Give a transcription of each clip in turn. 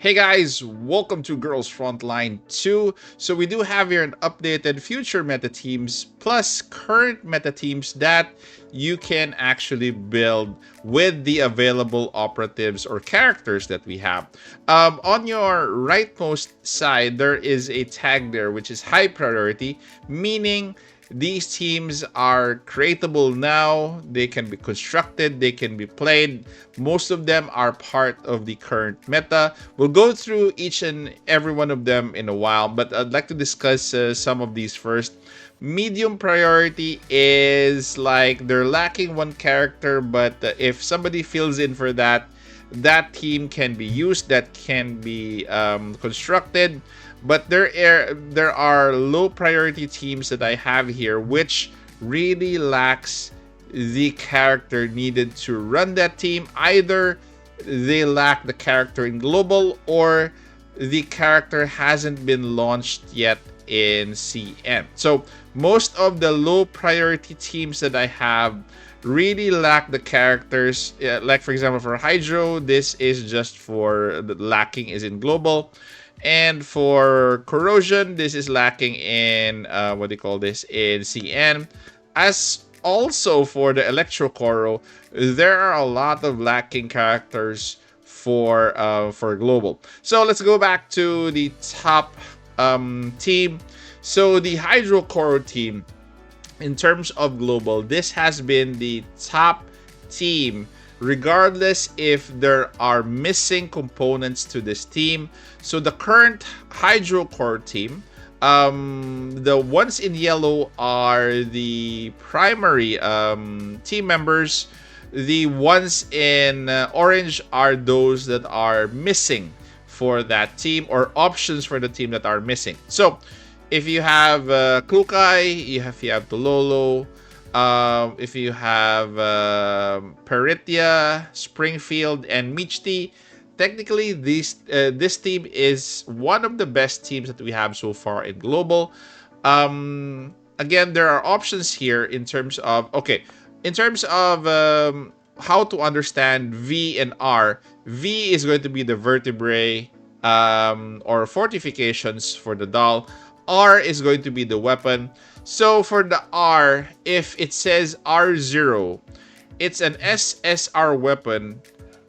Hey guys, welcome to Girls Frontline 2. So we do have here an updated future meta teams plus current meta teams that you can actually build with the available operatives or characters that we have. On your rightmost side, there is a tag there which is high priority, meaning these teams are creatable now. They can be constructed, they can be played. Most of them are part of the current meta. We'll go through each and every one of them in a while, but I'd like to discuss some of these first. Medium priority is like they're lacking one character, but if somebody fills in for that, that team can be used, that can be constructed. But there are low priority teams that I have here which really lacks the character needed to run that team. Either they lack the character in global or the character hasn't been launched yet in CN. So most of the low priority teams that I have really lack the characters. Like for example, for Hydro, this is just for the lacking is in global. And for corrosion, this is lacking in what do you call this in CN. As also for the Electrocoro, there are a lot of lacking characters for global. So let's go back to the top team. So the Hydrocoro team, in terms of global, this has been the top team regardless if there are missing components to this team. So the current Hydrocore team, the ones in yellow are the primary team members. The ones in orange are those that are missing for that team, or options for the team that are missing. So if you have Klukai, if you have Tololo, if you have Peritia, Springfield, and Michti, technically this team is one of the best teams that we have so far in global. Again, there are options here in terms of how to understand V and R. V is going to be the vertebrae or fortifications for the doll. R is going to be the weapon. So for the R, if it says R0, it's an SSR weapon,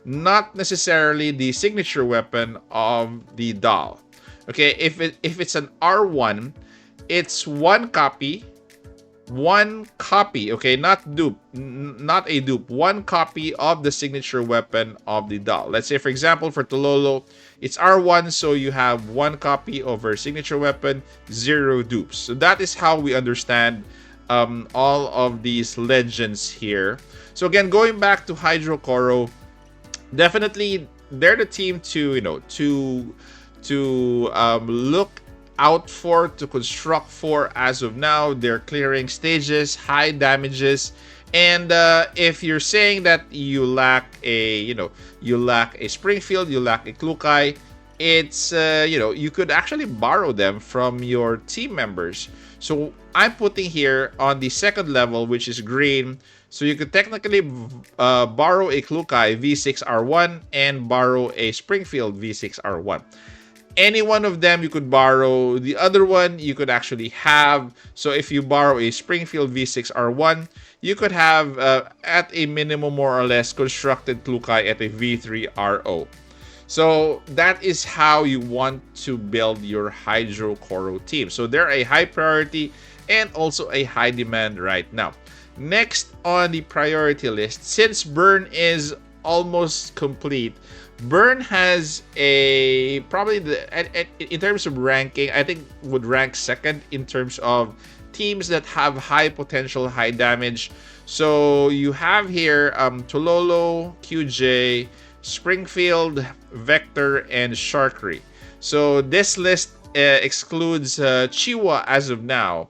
not necessarily the signature weapon of the doll. Okay, if it's an R1, it's one copy, okay, not dupe, not a dupe, one copy of the signature weapon of the doll. Let's say for example for Tololo, it's R1, so you have one copy of her signature weapon, 0 dupes. So that is how we understand all of these legends here. So again, going back to Hydrocoro, definitely they're the team to look out for, to construct for. As of now, they're clearing stages, high damages, and if you're saying that you lack a Springfield, you lack a Klukai, it's you could actually borrow them from your team members. So I'm putting here on the second level, which is green. So you could technically borrow a Klukai V6R1 and borrow a Springfield V6R1. Any one of them you could borrow. The other one you could actually have. So if you borrow a Springfield V6R1, you could have at a minimum more or less constructed Klukai at a V3RO. So that is how you want to build your Hydrocoro team. So they're a high priority and also a high demand right now. Next on the priority list, since Burn is almost complete, Burn has a probably in terms of ranking, I think would rank second in terms of teams that have high potential, high damage. So you have here Tololo, QJ, Springfield, Vector, and Sharkery. So this list excludes Chiwa as of now,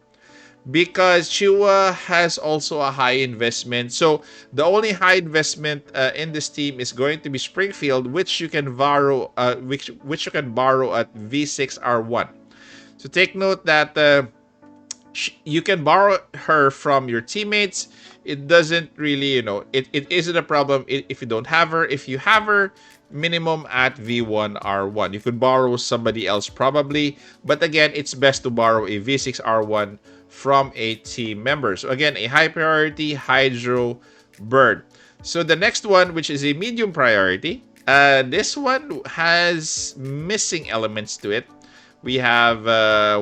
because Chiwa has also a high investment. So the only high investment in this team is going to be Springfield, which you can borrow, which you can borrow at V6R1. So take note that you can borrow her from your teammates. It doesn't really, it isn't a problem if you don't have her. If you have her, minimum at V1R1. You could borrow somebody else probably, but again, it's best to borrow a V6R1 from a team member. So again, a high priority Hydro Bird. So the next one, which is a medium priority, this one has missing elements to it. We have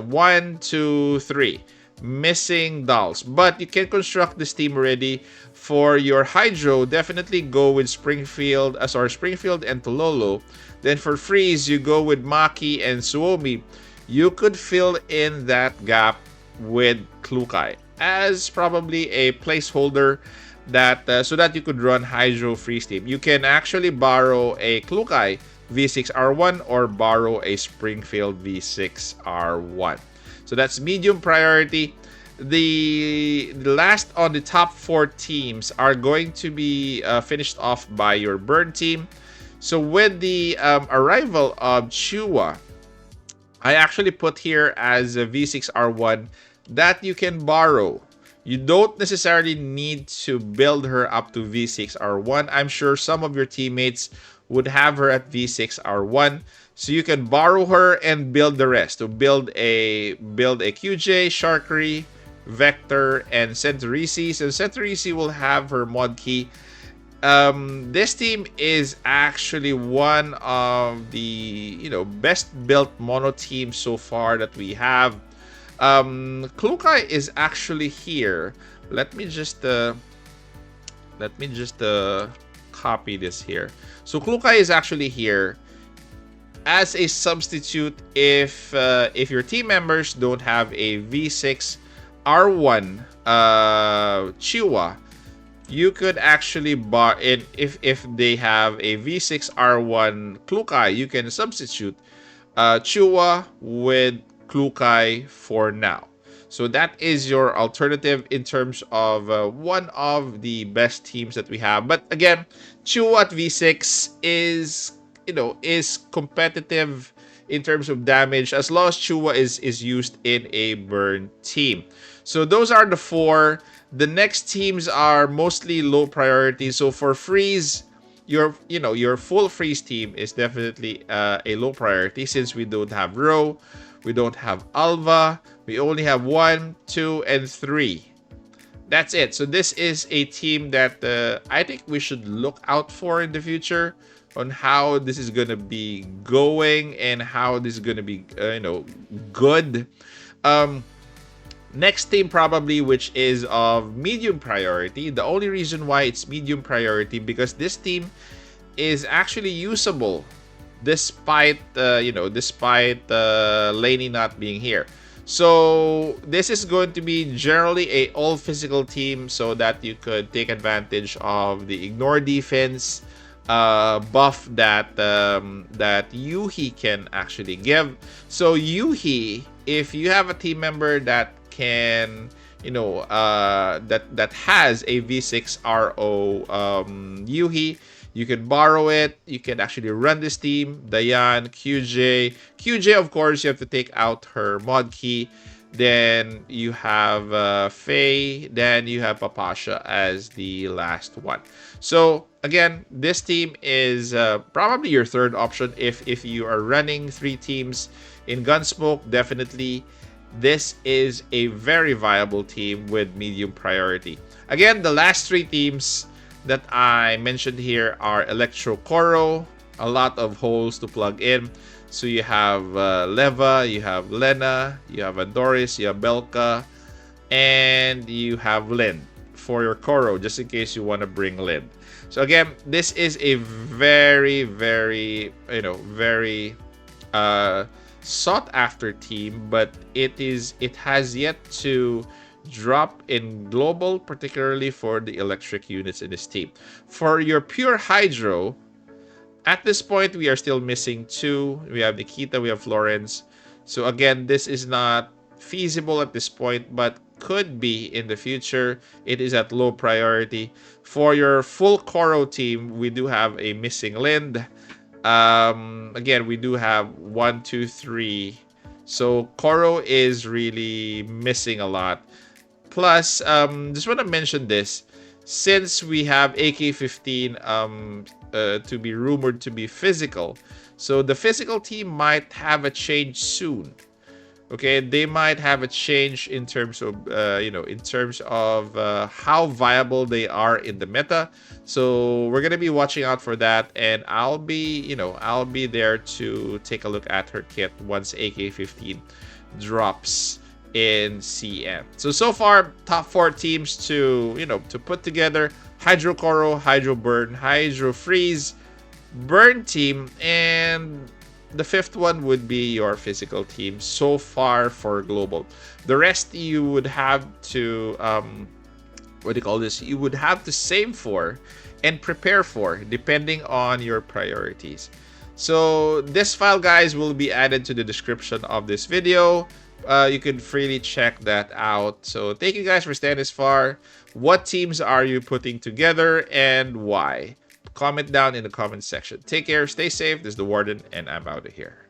1, 2, 3 missing dolls, but you can construct this team already. For your Hydro, definitely go with Springfield and Tololo. Then for Freeze, you go with Maki and Suomi. You could fill in that gap with Klukai as probably a placeholder that so that you could run Hydro Freeze team. You can actually borrow a Klukai V6R1 or borrow a Springfield V6R1. So that's medium priority. The last on the top 4 teams are going to be finished off by your burn team. So with the arrival of Chua, I actually put here as a V6R1 that you can borrow. You don't necessarily need to build her up to V6R1. I'm sure some of your teammates would have her at V6R1. So you can borrow her and build the rest. To build a QJ, Sharkery, Vector, and Centurici. So Centurici will have her mod key. This team is actually one of the best built mono teams so far that we have. Klukai is actually here. Let me just copy this here. So Klukai is actually here as a substitute if your team members don't have a V6R1 Chiwa. You could actually bar it if they have a V6R1 Klukai. You can substitute Chua with Klukai for now. So that is your alternative in terms of one of the best teams that we have. But again, Chua at V6 is competitive in terms of damage as long as Chua is used in a burn team. So those are the 4. The next teams are mostly low priority. So for freeze, your full freeze team is definitely a low priority since we don't have Ro, we don't have Alva, we only have 1, 2, and 3. That's it. So this is a team that I think we should look out for in the future on how this is gonna be going and how this is gonna be good. Next team probably, which is of medium priority. The only reason why it's medium priority because this team is actually usable despite Laney not being here. So this is going to be generally a all physical team so that you could take advantage of the ignore defense buff that Yuhi can actually give. So Yuhi, if you have a team member that can that has a V6RO Yuhi, you can borrow it. You can actually run this team. Dayan, QJ, of course, you have to take out her mod key. Then you have Faye. Then you have Papasha as the last one. So again, this team is probably your third option if you are running 3 teams in Gunsmoke. Definitely, this is a very viable team with medium priority. Again, the last 3 teams that I mentioned here are Electro Koro, a lot of holes to plug in. So you have Leva, you have Lena, you have Andoris, you have Belka, and you have Lin for your Koro, just in case you want to bring Lin. So again, this is a very, very, very sought after team, but it has yet to drop in global, particularly for the electric units in this team. For your pure Hydro, at this point we are still missing 2. We have Nikita, we have Florence. So again, this is not feasible at this point, but could be in the future. It is at low priority. For your full Koro team, we do have a missing Lind. Again, we do have 1, 2, 3. So Koro is really missing a lot. Plus, just want to mention this. Since we have AK-15 to be rumored to be physical. So the physical team might have a change soon. Okay, they might have a change in terms of how viable they are in the meta. So we're gonna be watching out for that, and I'll be there to take a look at her kit once AK-15 drops in CN. So far, top 4 teams to put together: Hydro Koro, Hydro Burn, Hydro Freeze, Burn team, and the 5th one would be your physical team so far for global. The rest you would have to you would have to save for and prepare for depending on your priorities. So this file, guys, will be added to the description of this video. You can freely check that out. So thank you guys for staying this far. What teams are you putting together and why? Comment down in the comment section. Take care, stay safe. This is the Warden, and I'm out of here.